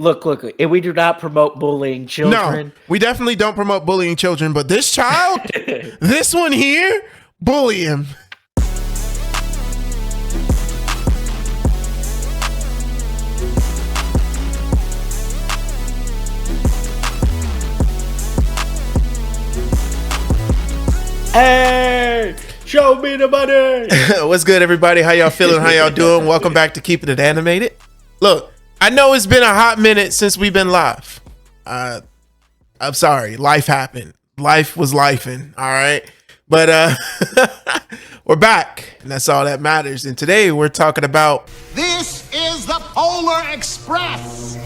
Look, and we do not promote bullying No, children. we definitely don't promote bullying children, but this child, this one here, bully him. Hey, show me the money. What's good, everybody? How y'all feeling? How y'all doing? Welcome back to Keeping It Animated. Look, I know it's been a hot minute since we've been live. I'm sorry. Life happened. Life was lifing. All right. But we're back, and that's all that matters. And today we're talking about... This is the Polar Express.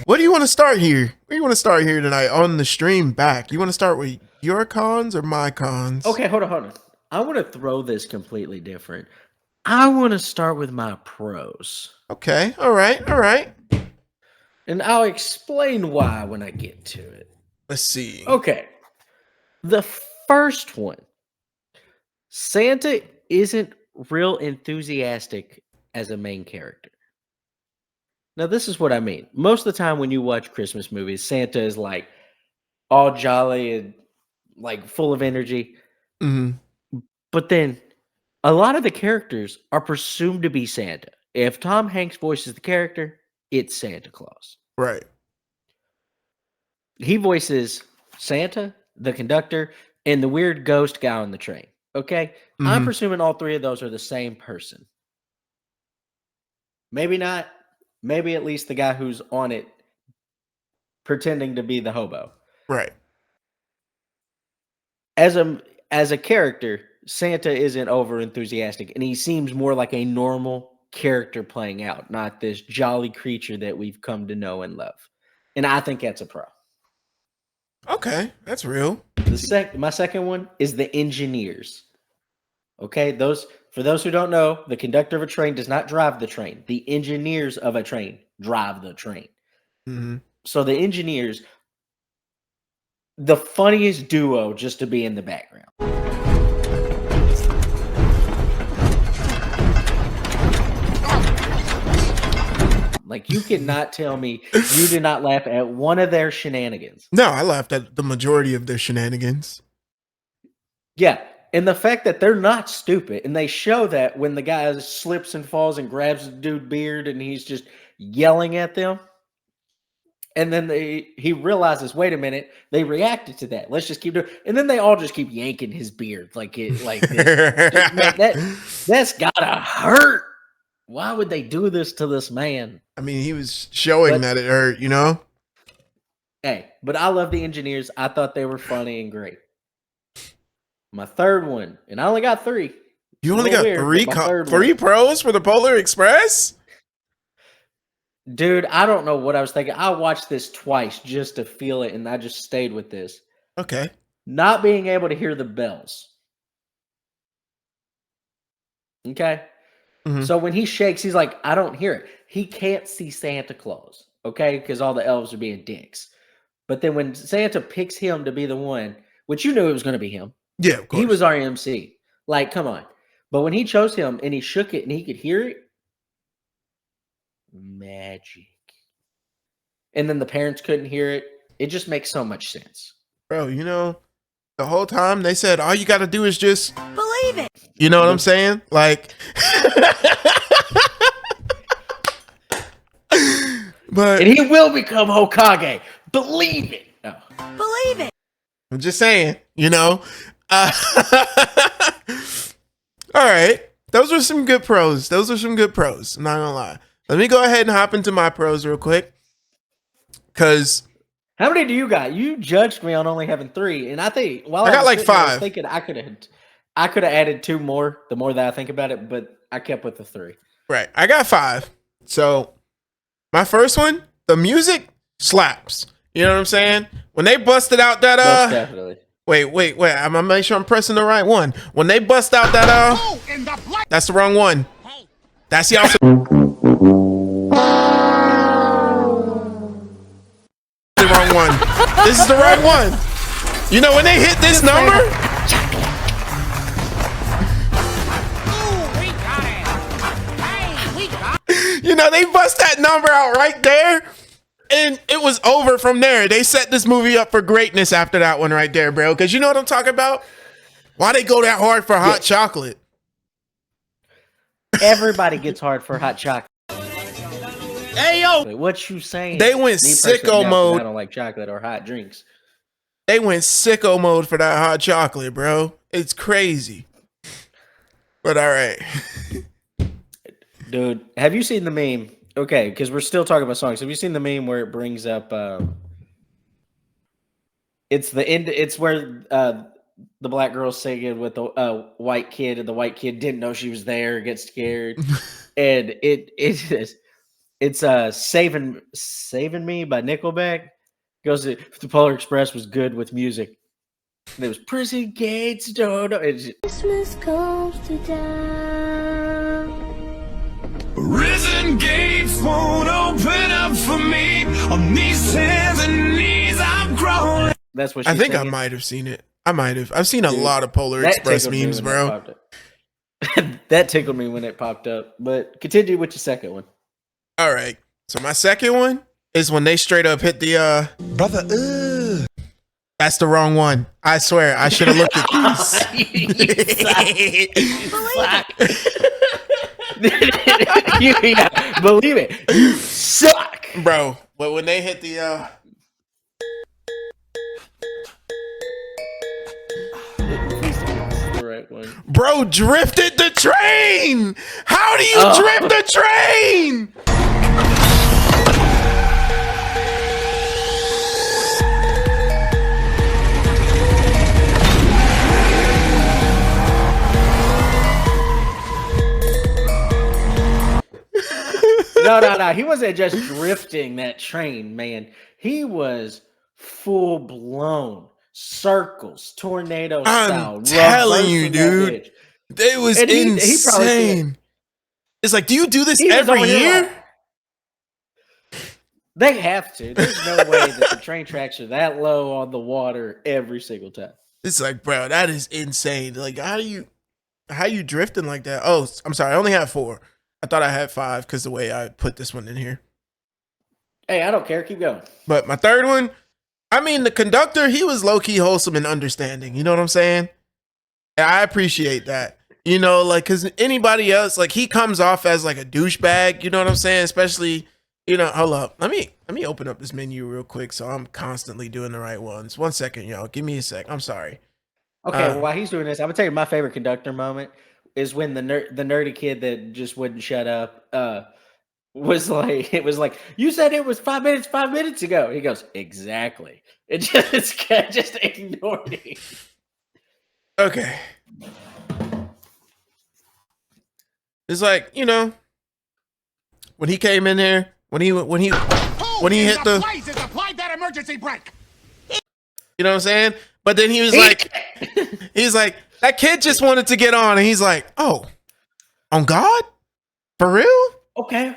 What do you want to start here? Where do you want to start here tonight on the stream back? You want to start with your cons or my cons? Okay, hold on. I want to throw this completely different. I want to start with my pros. Okay. All right. And I'll explain why when I get to it. Let's see. Okay. The first one. Santa isn't real enthusiastic as a main character. Now, this is what I mean. Most of the time when you watch Christmas movies, Santa is like all jolly and like full of energy. Mm-hmm. But then a lot of the characters are presumed to be Santa. If Tom Hanks voices the character, it's Santa Claus. Right. He voices Santa, the conductor, and the weird ghost guy on the train. Okay? Mm-hmm. I'm presuming all three of those are the same person. Maybe not. Maybe at least the guy who's on it pretending to be the hobo. Right. As a character, Santa isn't over enthusiastic, and he seems more like a normal character playing out, not this jolly creature that we've come to know and love. And I think that's a pro. Okay, that's real. My second one is the engineers. Okay, for those who don't know, the conductor of a train does not drive the train. The engineers of a train drive the train. Mm-hmm. So the engineers, the funniest duo just to be in the background. Like, you cannot tell me you did not laugh at one of their shenanigans. No, I laughed at the majority of their shenanigans. Yeah, and the fact that they're not stupid, and they show that when the guy slips and falls and grabs the dude's beard and he's just yelling at them. And then he realizes, wait a minute, they reacted to that. Let's just keep doing it. And then they all just keep yanking his beard like this. Man, that's gotta hurt. Why would they do this to this man? I mean, he was showing that it hurt, you know? Hey, but I love the engineers. I thought they were funny and great. My third one, and I only got three. You only got three pros for the Polar Express? Dude, I don't know what I was thinking. I watched this twice just to feel it, and I just stayed with this. Okay. Not being able to hear the bells. Okay? Mm-hmm. So when he shakes, he's like, I don't hear it. He can't see Santa Claus, okay? Because all the elves are being dicks. But then when Santa picks him to be the one, which you knew it was going to be him. Yeah, of course. He was our MC. Like, come on. But when he chose him and he shook it and he could hear it, magic. And then the parents couldn't hear it. It just makes so much sense. Bro, you know, the whole time they said, all you got to do is just believe it. You know what I'm saying? Like, but and he will become Hokage. Believe it. Oh. Believe it. I'm just saying, you know. All right. Those are some good pros. I'm not gonna lie. Let me go ahead and hop into my pros real quick. Cause how many do you got? You judged me on only having three, and I think I got like 5. I was thinking I could have added 2 more. The more that I think about it, but I kept with the 3. Right, I got 5. So my first one, the music slaps. You know what I'm saying? When they busted out that most definitely. Wait. I'm gonna make sure I'm pressing the right one. When they bust out that that's the wrong one. That's the also the wrong one. This is the right one. You know when they hit this number? You know, they bust that number out right there. And it was over from there. They set this movie up for greatness after that one right there, bro. Because you know what I'm talking about? Why they go that hard for hot chocolate? Everybody gets hard for hot chocolate. Hey, yo! What you saying? They went Me personally, sicko no, 'cause mode. I don't like chocolate or hot drinks. They went sicko mode for that hot chocolate, bro. It's crazy. But all right. Dude, have you seen the meme? Okay, because we're still talking about songs. Have you seen the meme where it brings up it's the end, it's where the black girl's singing with the white kid, and the white kid didn't know she was there, gets scared. And it's Saving Me by Nickelback. Goes to, the Polar Express was good with music. And it was prison gates, don't know. Christmas comes to town. Prison gates won't open up for me. On these hands and knees, I'm crawling. That's what I she's think I singing. might have seen it. I might have. I've seen a Dude, lot of Polar That Express tickled me memes, when bro. that popped up. That tickled me when it popped up. But continue with your second one. All right. So my second one is when they straight up hit the Brother, that's the wrong one. I swear, I should have looked at Yeah, believe it. You suck. bro. But when they hit the The right one. bro drifted the train. How do you drift the train? No. He wasn't just drifting that train, man. He was full blown circles, tornado style. I'm telling you, reversing that dude. bitch. It was And he probably insane. It's like, do you do this He was every over here year? like- They have to. There's no way that the train tracks are that low on the water every single time. It's like, bro, that is insane. Like, how you drifting like that? Oh, I'm sorry, I only have 4. I thought I had 5 because the way I put this one in here. Hey, I don't care. Keep going. But my third one, I mean, the conductor, he was low key wholesome and understanding. You know what I'm saying? And I appreciate that. You know, like, because anybody else, like, he comes off as like a douchebag. You know what I'm saying? Especially, you know, hold up. Let me open up this menu real quick so I'm constantly doing the right ones. 1 second, y'all. Give me a sec. I'm sorry. Okay, well, while he's doing this, I'm gonna tell you my favorite conductor moment is when the nerdy kid that just wouldn't shut up was like, it was like, you said it was 5 minutes ago. He goes, exactly. It just ignored him. Okay. It's like, you know, when he came in there, when he hit the, applied that emergency brake. you know what I'm saying? But then he was like, that kid just wanted to get on, and he's like, oh, on God? For real? Okay.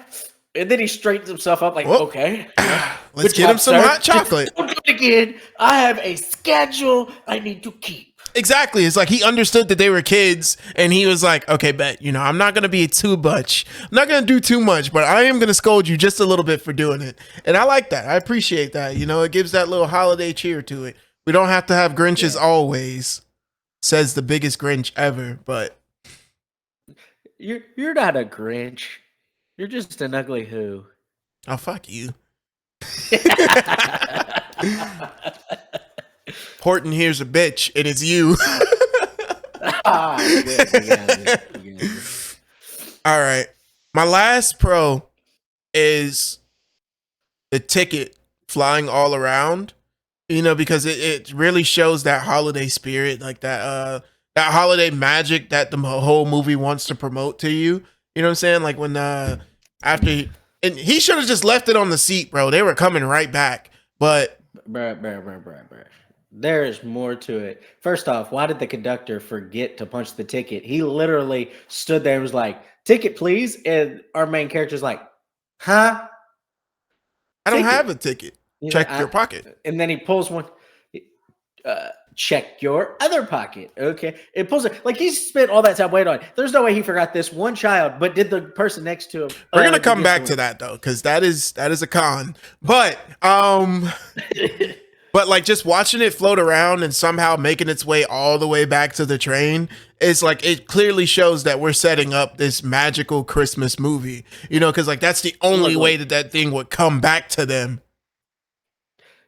And then he straightens himself up like, Whoop. okay. Let's Good get him job, some sir. hot chocolate. Don't do it again. I have a schedule I need to keep. Exactly. It's like he understood that they were kids, and he was like, okay, bet, you know, I'm not going to be too much. I'm not going to do too much, but I am going to scold you just a little bit for doing it. And I like that. I appreciate that. You know, it gives that little holiday cheer to it. We don't have to have Grinches always, says the biggest Grinch ever, but You're not a Grinch. You're just an ugly who. oh, fuck you. Horton here's a bitch, and it's you. You got it. All right. My last pro is the ticket flying all around, you know, because it really shows that holiday spirit, like that holiday magic that the whole movie wants to promote to you. You know what I'm saying? Like when and he should have just left it on the seat, bro. They were coming right back. But Bruh. There is more to it. First off, why did the conductor forget to punch the ticket? He literally stood there and was like, ticket, please. And our main character's like, huh? I don't Ticket. have a ticket. He's Check like, your pocket. And then he pulls one. check your other pocket. Okay. It pulls it like he spent all that time waiting on it. There's no way he forgot this one child, but did the person next to him? We're gonna come back to that though, because that is a con. But but like just watching it float around and somehow making its way all the way back to the train is like, it clearly shows that we're setting up this magical Christmas movie, you know, because like that's the only way that thing would come back to them.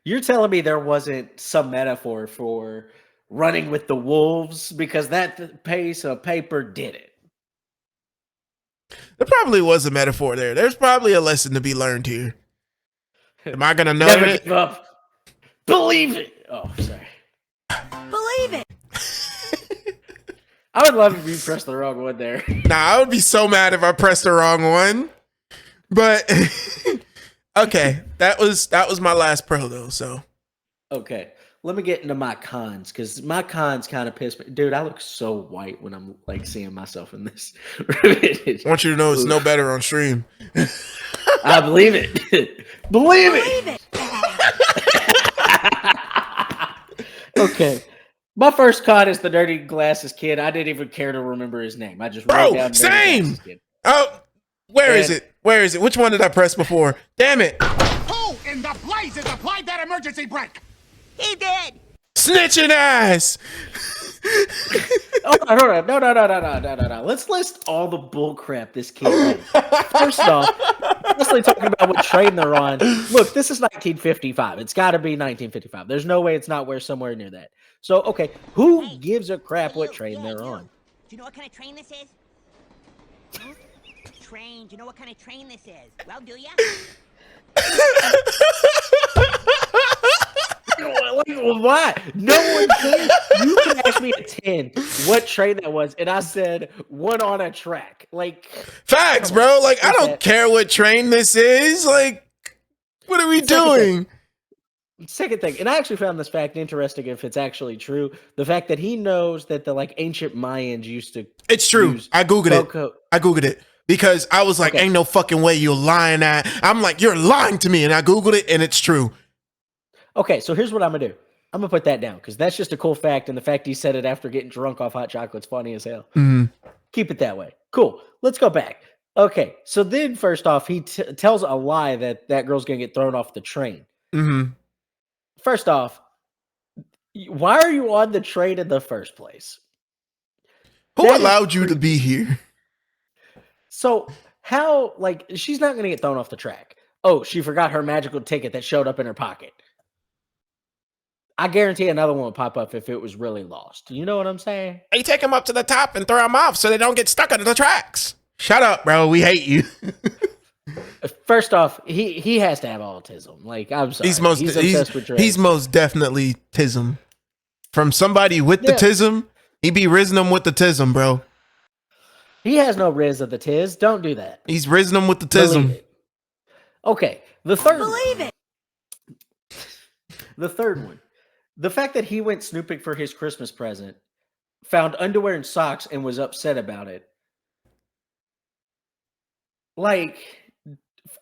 You're telling me there wasn't some metaphor for running with the wolves because that piece of paper did it. There probably was a metaphor there. There's probably a lesson to be learned here. Am I gonna know Never it? give up. Believe it. Oh, sorry. Believe it. I would love if you pressed the wrong one there. Nah, I would be so mad if I pressed the wrong one. But okay, that was my last pro though. So Okay, let me get into my cons because my cons kind of piss me. Dude, I look so white when I'm like seeing myself in this. I want you to know it's no better on stream. I believe it. Believe it. Okay. My first con is the dirty glasses kid. I didn't even care to remember his name. I just wrote down dirty same. glasses kid. Oh, where is it? Where is it? Which one did I press before? Damn it. Who in the blazes applied that emergency brake? He did. Snitching ass. Oh, no. Let's list all the bull crap this kid did. First off, mostly talking about what train they're on. Look, this is 1955. It's got to be 1955. There's no way it's not where somewhere near that. So, okay, who gives a crap what train they're on? Do you know what kind of train this is? Train. Do you know what kind of train this is? Well, do ya? Why? No one cares. You can ask me at 10 what train that was, and I said one on a track. Like facts, bro. Like I don't care what train this is. Like, what are we doing? Second thing, and I actually found this fact interesting if it's actually true. The fact that he knows that the like ancient Mayans used to. It's true. I googled it. I googled it because I was like, "Ain't no fucking way you're lying at." I'm like, "You're lying to me," and I googled it, and it's true. Okay, so here's what I'm gonna do. I'm gonna put that down because that's just a cool fact, and the fact he said it after getting drunk off hot chocolate's funny as hell. Mm-hmm. Keep it that way. Cool. Let's go back. Okay, so then first off, he tells a lie that girl's gonna get thrown off the train. Mm-hmm. First off, why are you on the train in the first place? Who allowed you to be here? So how, like, she's not going to get thrown off the track. Oh, she forgot her magical ticket that showed up in her pocket. I guarantee another one would pop up if it was really lost. You know what I'm saying? You take them up to the top and throw them off so they don't get stuck under the tracks. Shut up, bro. We hate you. First off, he has to have autism. Like, I'm sorry. He's obsessed with drugs. He's most definitely tism. From somebody with the tism, he be rizzing them with the tism, bro. He has no riz of the tiz. Don't do that. He's rizzing them with the tism. Okay, the third Believe it. The third one. The fact that he went snooping for his Christmas present, found underwear and socks, and was upset about it. Like,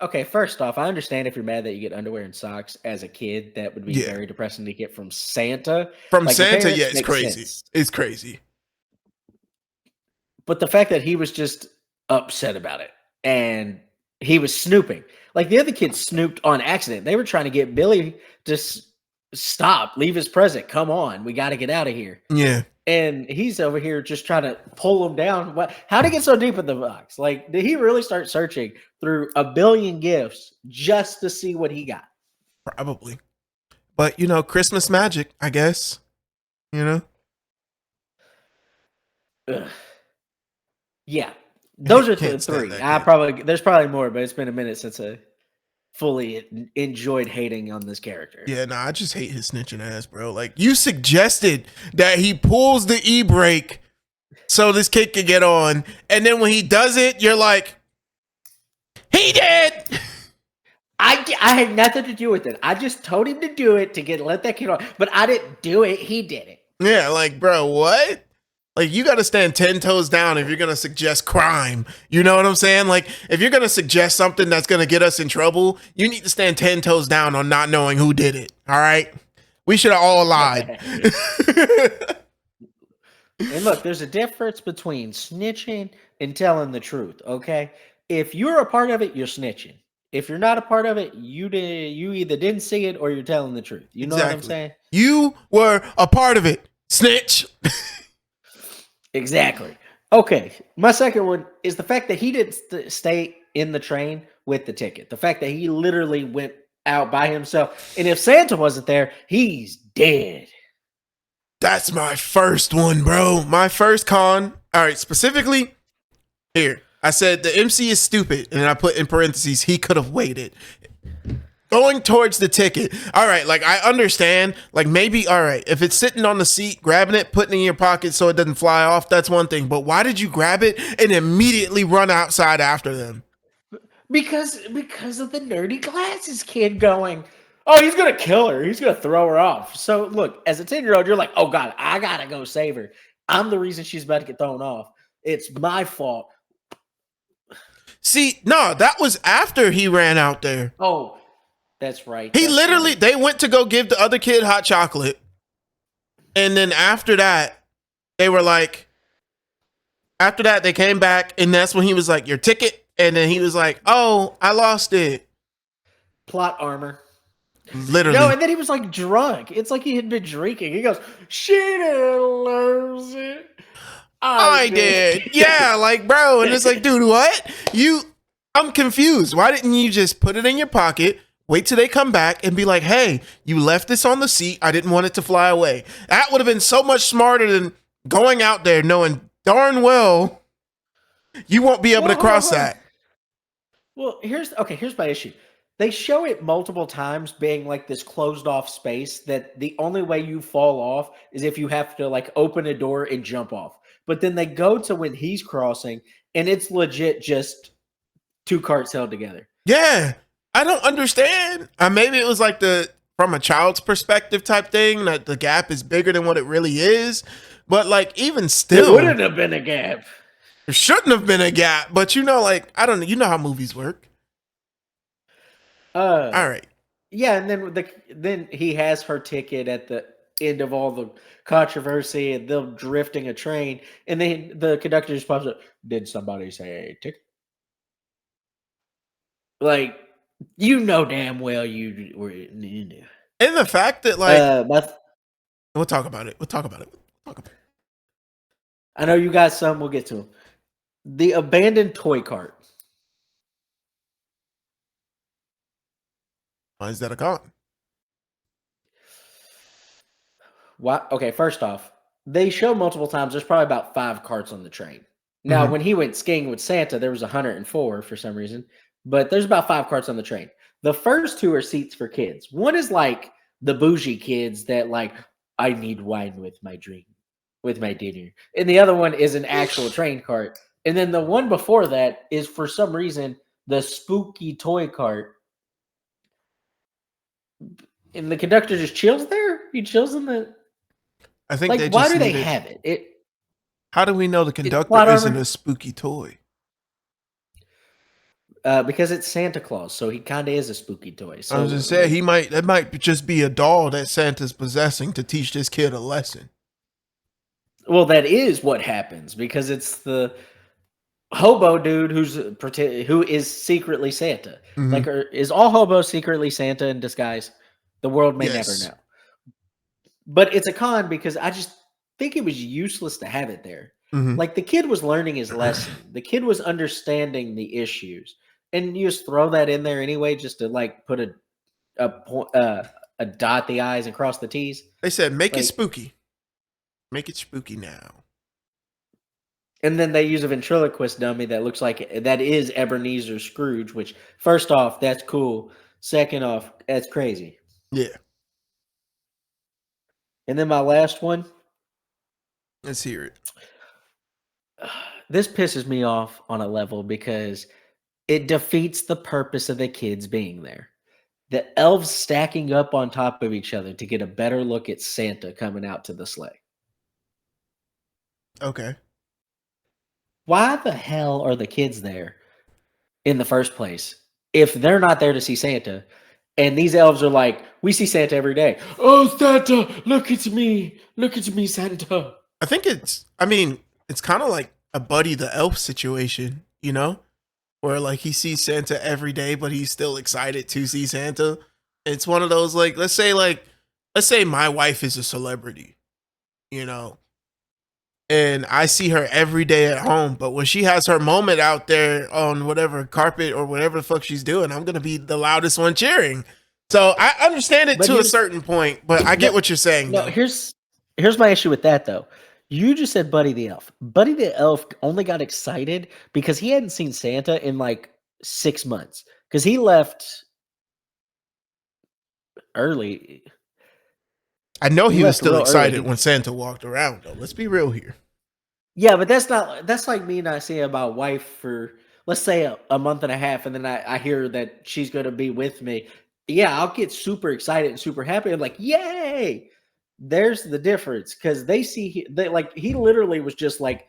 okay, first off, I understand if you're mad that you get underwear and socks as a kid. That would be very depressing to get from Santa. From like, Santa, yeah, it's crazy. It's crazy. But the fact that he was just upset about it and he was snooping. Like, the other kids snooped on accident. They were trying to get Billy to stop, leave his present. Come on, we got to get out of here. Yeah. And he's over here just trying to pull him down. How'd he get so deep in the box? Like, did he really start searching through a billion gifts just to see what he got? Probably. But, you know, Christmas magic, I guess. You know? Ugh. Yeah. Those are the three. There's probably more, but it's been a minute since I fully enjoyed hating on this character. Yeah, no, I just hate his snitching ass, bro. Like, you suggested that he pulls the e-brake so this kid can get on, and then when he does it, you're like, he did. I had nothing to do with it. I just told him to do it to let that kid on, but I didn't do it. He did it. Yeah, like, bro, what? Like, you got to stand 10 toes down if you're going to suggest crime. You know what I'm saying? Like, if you're going to suggest something that's going to get us in trouble, you need to stand 10 toes down on not knowing who did it. All right? We should have all lied. And look, there's a difference between snitching and telling the truth, okay? If you're a part of it, you're snitching. If you're not a part of it, you either didn't see it or you're telling the truth. You know what I'm saying? You were a part of it, snitch. Exactly. Okay, my second one is the fact that he didn't stay in the train with the ticket. The fact that he literally went out by himself. And if Santa wasn't there, he's dead. That's my first one, bro. My first con. All right, specifically here. I said the MC is stupid, and I put in parentheses, he could have waited. Going towards the ticket. All right, like I understand, like maybe, all right, if it's sitting on the seat, grabbing it, putting it in your pocket so it doesn't fly off, that's one thing. But why did you grab it and immediately run outside after them? Because of the nerdy glasses kid going, oh, he's gonna kill her. He's gonna throw her off. So look, as a 10-year-old, you're like, oh God, I gotta go save her. I'm the reason she's about to get thrown off. It's my fault. See, no, that was after he ran out there. Oh, that's right. He that's literally, right. they went to go give the other kid hot chocolate. And then after that, they were like, after that, they came back. And that's when he was like, your ticket. And then he was like, oh, I lost it. Plot armor. Literally. No, and then he was like drunk. It's like he had been drinking. He goes, she didn't lose it. I did. Yeah, like, bro. And it's like, dude, what? I'm confused. Why didn't you just put it in your pocket, wait till they come back and be like, hey, you left this on the seat. I didn't want it to fly away. That would have been so much smarter than going out there knowing darn well you won't be able to cross that. Well, here's my issue. They show it multiple times being like this closed off space that the only way you fall off is if you have to like open a door and jump off. But then they go to when he's crossing and it's legit just two carts held together. Yeah. I don't understand. Maybe it was like from a child's perspective type thing, that the gap is bigger than what it really is. But like, even still, There wouldn't have been a gap. There shouldn't have been a gap. But you know, like, I don't know. You know how movies work. All right. Yeah, and then he has her ticket at the end of all the controversy and them drifting a train, and then the conductor just pops up. Did somebody say ticket? Like, you know damn well you were. And the fact that like we'll talk about it. I know you got some. We'll get to them. The abandoned toy cart. Why is that a con? Why? Okay, first off, they show multiple times. There's probably about 5 carts on the train. Now, when he went skiing with Santa, there was 104 for some reason, but there's about 5 carts on the train. The first 2 are seats for kids. One is like the bougie kids that like, I need wine with my drink, with my dinner, and the other one is an actual train cart. And then the one before that is for some reason the spooky toy cart. And the conductor just chills there. He chills in the. I think Like, why do they have it? How do we know the conductor isn't a spooky toy? Because it's Santa Claus, so he kind of is a spooky toy. So I was just saying that might just be a doll that Santa's possessing to teach this kid a lesson. Well, that is what happens because it's the hobo dude who is secretly Santa. Mhm. Like, is all hobos secretly Santa in disguise? The world may never know. But it's a con because I just think it was useless to have it there. Mhm. Like, the kid was learning his lesson. The kid was understanding the issues. And you just throw that in there anyway, just to like put a dot the I's and cross the T's. They said, make Like, it spooky. Make it spooky now. And then they use a ventriloquist dummy that looks like that is Ebenezer Scrooge, which first off, that's cool. Second off, that's crazy. Yeah. And then my last one. Let's hear it. This pisses me off on a level because it defeats the purpose of the kids being there. The elves stacking up on top of each other to get a better look at Santa coming out to the sleigh. Okay. Why the hell are the kids there in the first place if they're not there to see Santa? And these elves are like, We see Santa every day. Oh, Santa, look at me. Look at me, Santa. I think it's kind of like a Buddy the Elf situation, you know, where like he sees Santa every day, but he's still excited to see Santa. It's one of those like let's say my wife is a celebrity, you know, and I see her every day at home, but when she has her moment out there on whatever carpet or whatever the fuck she's doing, I'm gonna be the loudest one cheering. So I understand it But to a here's certain point, but I get what you're saying no. though. Here's my issue with that though. You just said Buddy the Elf. Buddy the Elf only got excited because he hadn't seen Santa in like 6 months because he left early. I know He he was left still real excited early. when Santa walked around though. Let's be real here. Yeah, but that's like me not seeing my wife for let's say a month and a half, and then I hear that she's gonna be with me. Yeah, I'll get super excited and super happy. I'm like, yay! There's the difference because they like he literally was just like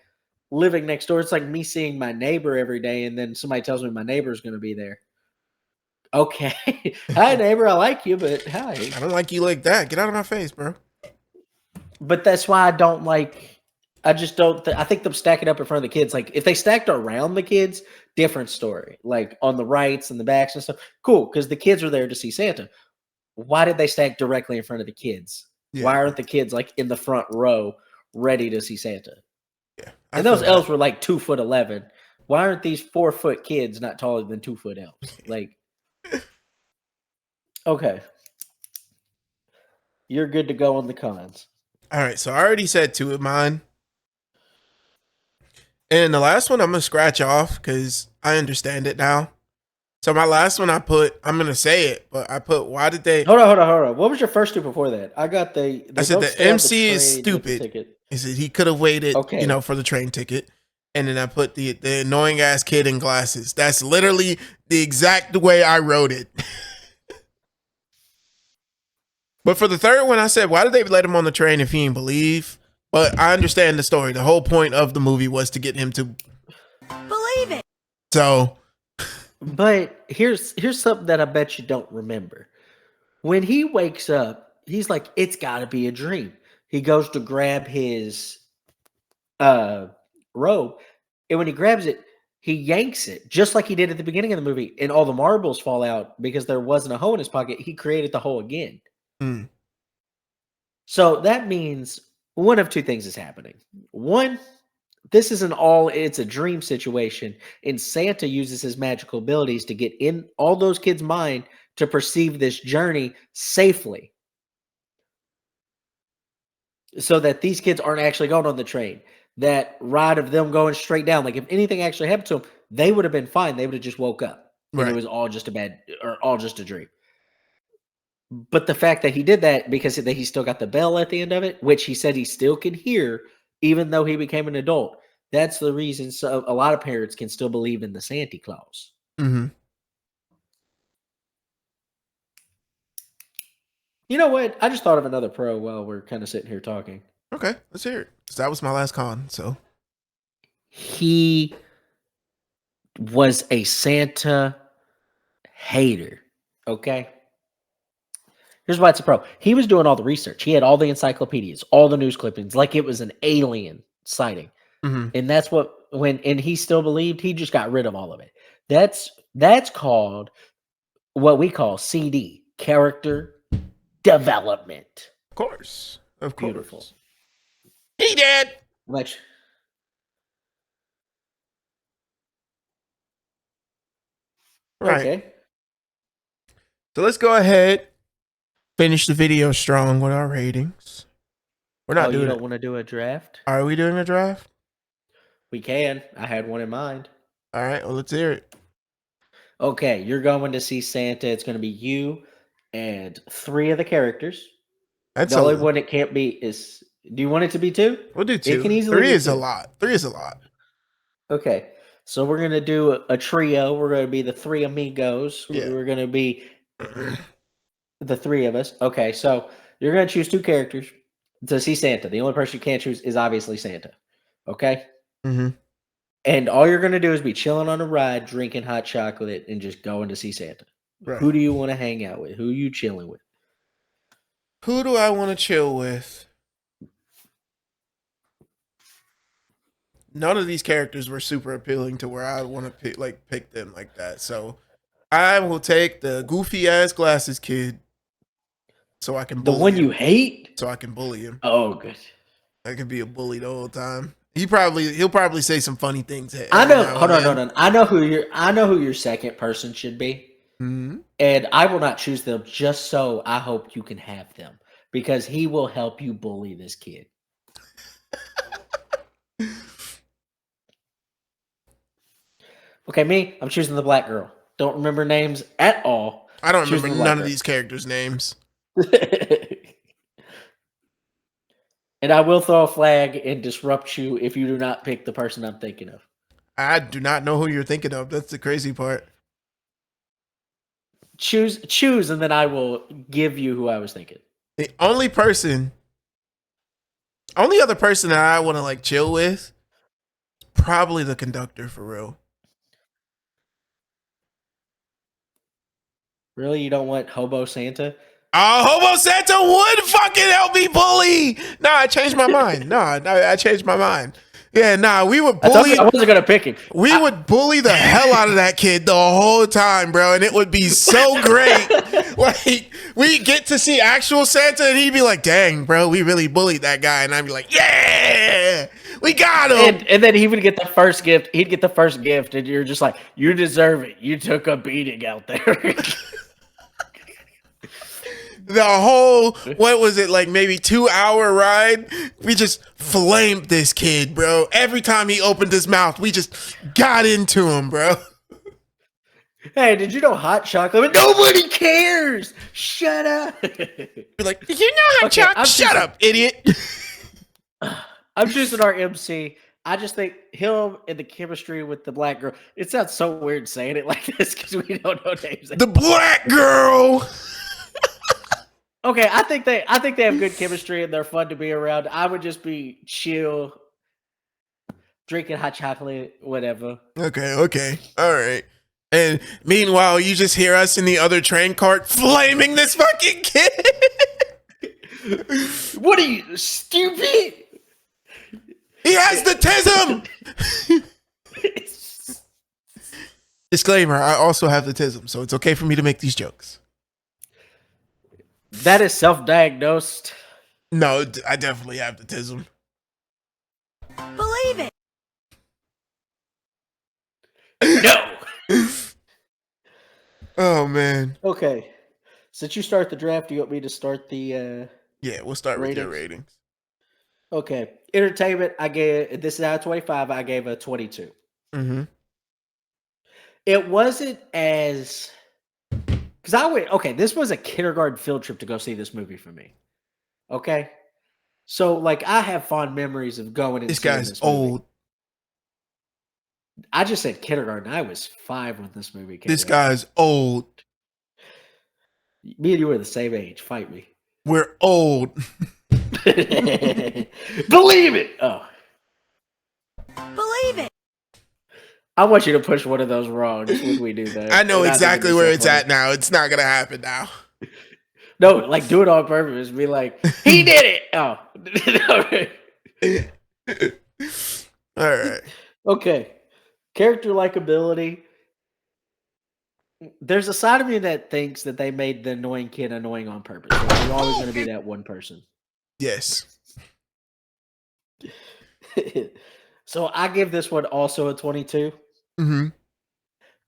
living next door. It's like me seeing my neighbor every day, and then somebody tells me my neighbor's gonna be there. Okay, hi neighbor, I like you, but hi. I don't like you like that. Get out of my face, bro. But that's why I don't like. I just don't. I think them stacking up in front of the kids. Like if they stacked around the kids, different story. Like on the rights and the backs and stuff, cool. Because the kids are there to see Santa. Why did they stack directly in front of the kids? Yeah. Why aren't the kids like in the front row, ready to see Santa? Yeah. And those elves were like 2'11". Why aren't these 4-foot kids not taller than 2-foot elves? Like, okay, you're good to go on the cons. All right, so I already said two of mine. And the last one I'm gonna scratch off because I understand it now. So my last one I'm gonna say it, but I put why did they Hold on. What was your first two before that? I got the. I said the MC is stupid. He said he could have waited, Okay. for the train ticket. And then I put the annoying ass kid in glasses. That's literally the exact way I wrote it. But for the third one, I said, why did they let him on the train if he didn't believe? But I understand the story. The whole point of the movie was to get him to Believe it. So But here's something that I bet you don't remember. When he wakes up, he's like, "It's got to be a dream." He goes to grab his robe, and when he grabs it, he yanks it just like he did at the beginning of the movie, and all the marbles fall out because there wasn't a hole in his pocket. He created the hole again. mm, So that means one of two things is happening. One, this isn't all, it's a dream situation, and Santa uses his magical abilities to get in all those kids' mind to perceive this journey safely so that these kids aren't actually going on the train. That ride of them going straight down, like if anything actually happened to them, they would have been fine. They would have just woke up and it right. was all just all just a dream. But the fact that he did that because that he still got the bell at the end of it, which he said he still can hear, even though he became an adult. That's the reason a lot of parents can still believe in the Santa Claus. Mm-hmm. You know what? I just thought of another pro while we're kind of sitting here talking. Okay, let's hear it. So that was my last con. So He was a Santa hater. Okay. Here's why it's a pro. He was doing all the research. He had all the encyclopedias, all the news clippings, like it was an alien sighting. mm-hmm. And that's what and he still believed, he just got rid of all of it. That's called what we call CD, character development. Of course. Beautiful. He did. Much. Right. Okay. So let's go ahead. Finish the video strong with our ratings. We're not You doing don't it. want to do a draft? Are we doing a draft? We can. I had one in mind. All right. Well, let's hear it. Okay, you're going to see Santa. It's going to be you and 3 of the characters. That's The only one it can't be is. Do you want it to be 2? We'll do 2. It can easily 3 be is a 2. lot. 3 is a lot. Okay, so we're gonna do a trio. We're gonna be the 3 amigos. Yeah. We're gonna be the 3 of us. Okay, so you're gonna choose 2 characters to see Santa. The only person you can't choose is obviously Santa. Okay, Mm-hmm. and all you're gonna do is be chilling on a ride, drinking hot chocolate, and just going to see Santa. Right. Who do you want to hang out with? Who are you chilling with? Who do I want to chill with? None of these characters were super appealing to where I want to pick them like that. So I will take the goofy ass glasses kid so I can The bully one you him. hate? So I can bully him. Oh, good. I could be a bully the whole time. He'll probably say some funny things. I every know. now Hold and on, then. hold on. I know who your second person should be, Mhm. and I will not choose them just so I hope you can have them because he will help you bully this kid. Okay, me. I'm choosing the black girl. Don't remember names at all. I don't remember Choosing the black none of girl. these characters' names. And I will throw a flag and disrupt you if you do not pick the person I'm thinking of. I do not know who you're thinking of. That's the crazy part. Choose, and then I will give you who I was thinking. The only other person that I want to like chill with, probably the conductor for real. Really, you don't want Hobo Santa? Hobo Santa would fucking help me bully. Nah, I changed my mind. Nah, I changed my mind. Yeah, nah, we would I told you bully. I wasn't gonna pick him. We would bully the hell out of that kid the whole time, bro, and it would be so great. Like, we get to see actual Santa, and he'd be like, "Dang, bro, we really bullied that guy," and I'd be like, "Yeah, we got him." And then he would get the first gift. He'd get the first gift, and you're just like, "You deserve it. You took a beating out there." The whole, what was it, like maybe 2-hour ride? We just flamed this kid, bro. Every time he opened his mouth, we just got into him, bro. Hey, did you know hot chocolate? But nobody cares. Shut up. Be like, you know how Okay, I'm Shut just- up, idiot. I'm choosing our MC. I just think him and the chemistry with the black girl. It sounds so weird saying it like this because we don't know names. The black girl. Okay, I think they have good chemistry and they're fun to be around. I would just be chill, drinking hot chocolate, whatever. Okay. All right. And meanwhile, you just hear us in the other train cart flaming this fucking kid. What are you, stupid? He has the tism. Disclaimer, I also have the tism, so it's okay for me to make these jokes. That is self-diagnosed. No, I definitely have the tism. Believe it. No. Oh, man. Okay. Since you start the draft, do you want me to start the Yeah, we'll start with your ratings? ratings. Okay. Entertainment, I gave this is out of 25, I gave a 22. Mm-hmm. It wasn't as because I went, okay, this was a kindergarten field trip to go see this movie for me. Okay. So like I have fond memories of going and This seeing guy's this movie. old. I just said kindergarten. I was 5 when this movie came This out. guy's old. Me and you were the same age. Fight me. We're old. Believe it. Oh. Believe it. I want you to push one of those wrongs when we do that. I know And exactly think where so it's funny. at now. It's not gonna happen now. No, like do it on purpose. Be like, he did it. Oh. All right. Okay. Character likability. There's a side of me that thinks that they made the annoying kid annoying on purpose. Like, there's always going to be that one person. Yes. So I give this one also a 22. Mm-hmm.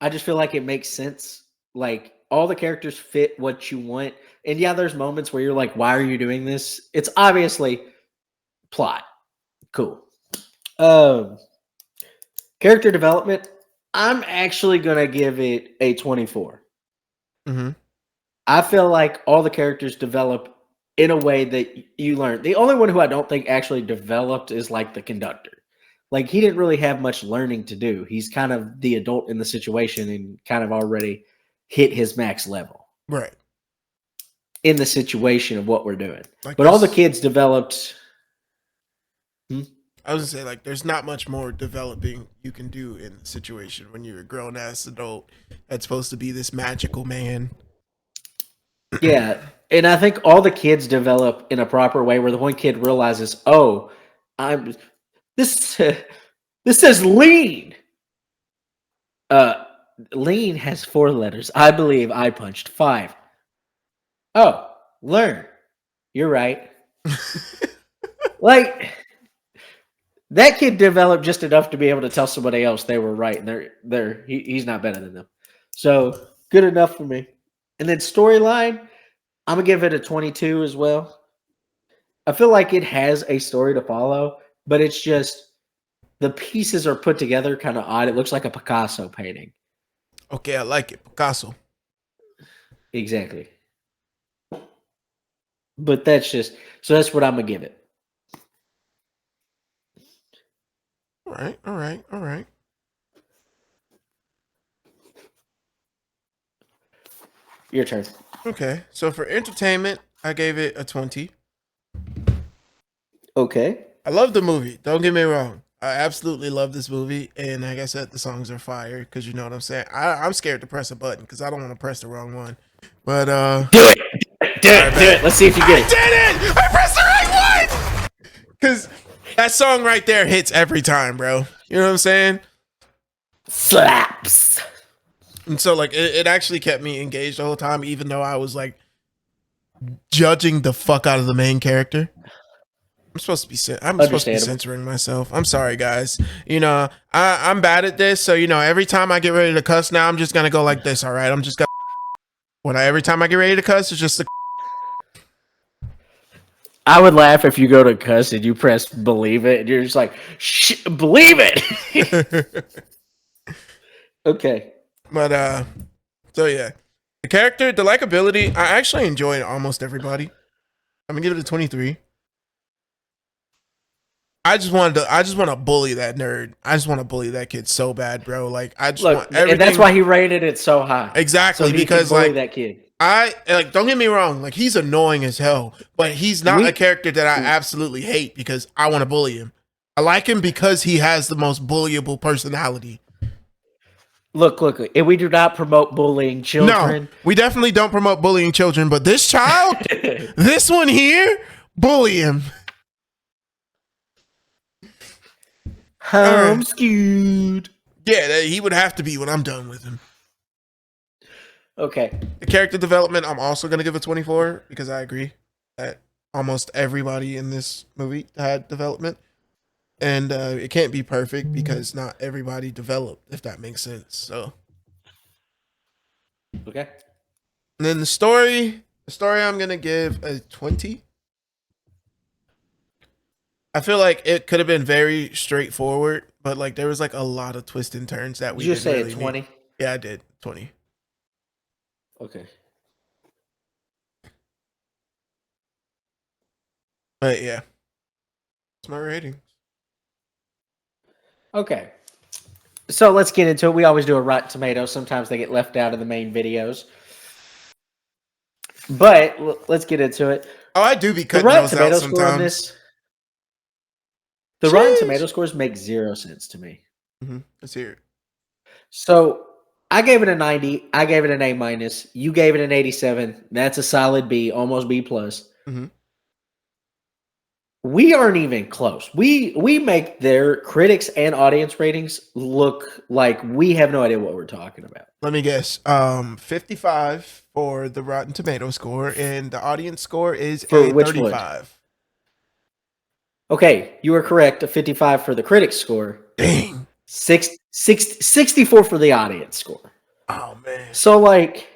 I just feel like it makes sense. Like all the characters fit what you want. And yeah, there's moments where you're like, why are you doing this? It's obviously plot. Cool. Character development. I'm actually going to give it a 24. Mm-hmm. I feel like all the characters develop in a way that you learn. The only one who I don't think actually developed is like the conductor. Like he didn't really have much learning to do. He's kind of the adult in the situation and kind of already hit his max level Right. in the situation of what we're doing. Like But all the this- kids developed. I was gonna say, like, there's not much more developing you can do in the situation when you're a grown ass adult that's supposed to be this magical man. Yeah. And I think all the kids develop in a proper way where the one kid realizes, oh, I'm this this says lean. Uh lean has 4 letters. I believe I punched 5. Oh, learn. You're right. Like that kid developed just enough to be able to tell somebody else they were right, and he's not better than them. So good enough for me. And then storyline, I'm gonna give it a 22 as well. I feel like it has a story to follow, but it's just the pieces are put together kind of odd. It looks like a Picasso painting. Okay, I like it. Picasso. Exactly. But that's that's what I'm gonna give it. All right, all right, all right. Your turn. Okay, so for entertainment, I gave it a 20. Okay. I love the movie. Don't get me wrong. I absolutely love this movie, and like I said, the songs are fire because you know what I'm saying. I'm scared to press a button because I don't want to press the wrong one. But Do it. Do it. Let's see if you I get it. did it! I pressed the right one! Because that song right there hits every time, bro. You know what I'm saying? Slaps. And so, like, it actually kept me engaged the whole time, even though I was, like, judging the fuck out of the main character. I'm supposed to be censoring myself. I'm sorry, guys. You know, I'm bad at this, so, you know, every time I get ready to cuss now, I'm just going to go like this, all right? I'm just going to... Every time I get ready to cuss, it's just the... I would laugh if you go to cuss and you press believe it and you're just like, believe it. Okay. But, so yeah. The character, the likability, I actually enjoyed almost everybody. I'm gonna give it a 23. I just want to bully that nerd. I just want to bully that kid so bad, bro. Like I just want everything. And that's why he rated it so high. Exactly, so because bully like that kid. Don't get me wrong, like he's annoying as hell, but he's not a character that I absolutely hate because I want to bully him. I like him because he has the most bullyable personality. Look, and we do not promote bullying children. No, we definitely don't promote bullying children, but this child, this one here, bully him. Homeschooled. Yeah, he would have to be when I'm done with him. Okay. The character development, I'm also going to give a 24 because I agree that almost everybody in this movie had development. And it can't be perfect because not everybody developed, if that makes sense. So, okay. And then the story I'm going to give a 20. I feel like it could have been very straightforward, but like there was like a lot of twists and turns that we Did you say really 20? need. Yeah, I did. 20. Okay. But yeah. That's my rating. Okay. So let's get into it. We always do a Rotten Tomatoes. Sometimes they get left out of the main videos. But let's get into it. Oh, I do be cutting the Rotten those Tomato out score on sometimes. this. The Rotten Tomato scores make 0 sense to me. Mm-hmm. Let's hear it. So I gave it a 90. I gave it an A-. You gave it an 87. That's a solid B, almost B+. Mm-hmm. We aren't even close. We make their critics and audience ratings look like we have no idea what we're talking about. Let me guess. 55 for the Rotten Tomato score, and the audience score is For a which 35. one? Okay, you are correct. A 55 for the critics score. Dang. 64 for the audience score. Oh man. So like